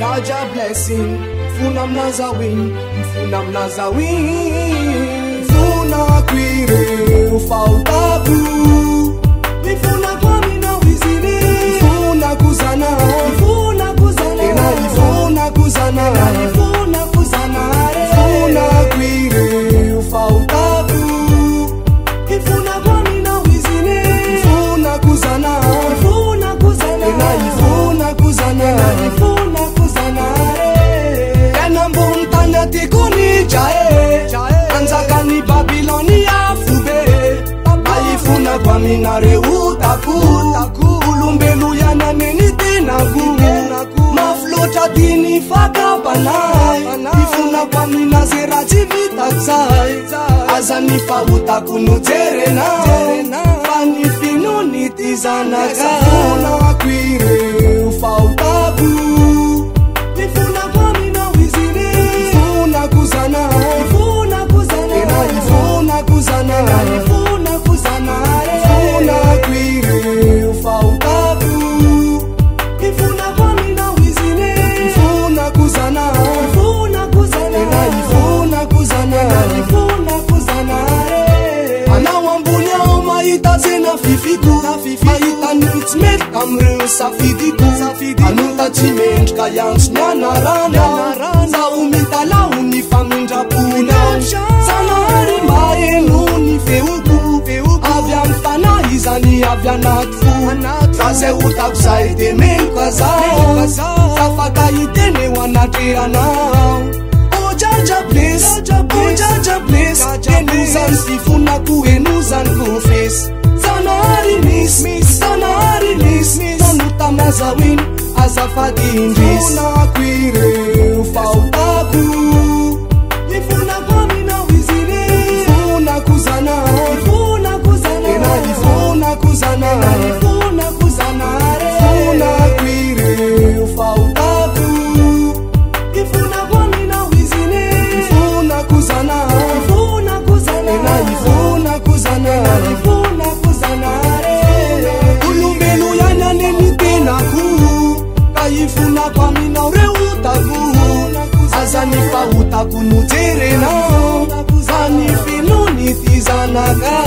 Jaja blessing, mfuna mnazawin, mfuna mnazawin. Mfuna kwire ufautabu, mfuna kwa mina wizini. Mfuna kuzana, mfuna kuzana, mfuna kuzana, mfuna kuzana. Mfuna kwire ufautabu, mfuna kwa mina wizini. Mfuna kuzana, mfuna kuzana, mfuna kuzana, mfuna kuzana. Yana mbuntanya tikuni jae, anzakani Babiloni ya fube. Aifuna kwa minare utaku, ulumbelu yana menite nagu. Maflota dini faka banai, ifuna kwa minazera jivita zai. Azanifa utaku nuterena, fani finu nitizana ka. Mfuna kwire ufautabu, mfuna kwa mina wizini. Mfuna kuzana, mfuna kuzana, mfuna kuzana, mfuna kuzana. Mfuna kwire ufautabu, mfuna kwa mina wizini. Mfuna kuzana, mfuna kuzana, mfuna kuzana, mfuna kuzana. Anawambunya omaita zena fifiku, maita nitsmet kamre safidiku. Anuta chiment kayans nyanarana, sa umita launi famindra puna. Sanari maenu ni feuku, avya mfana izani avya natfu. Kaze utakusaide menkazao, safaka itene wanateana. Oh Jaja bless, oh Jaja bless. Enuzan sifuna ku enuzan kufes. Sanari nis, sanari nis. Tanuta mazawin azafadi indris. Mfuna kwire ufautabu, mfuna kwa mina wizini. Mfuna kuzana, mfuna kuzana, mfuna kuzana, mfuna kuzana. Mfuna kwire ufautabu, mfuna kwa mina wizini. Mfuna kuzana, mfuna kuzana, mfuna kuzana, mfuna kuzana. Ulumbelu yana nenitena ku, kaifuna kwa mina ure utaku. Azanifa utaku nuterena, zanifinu nitizana ka.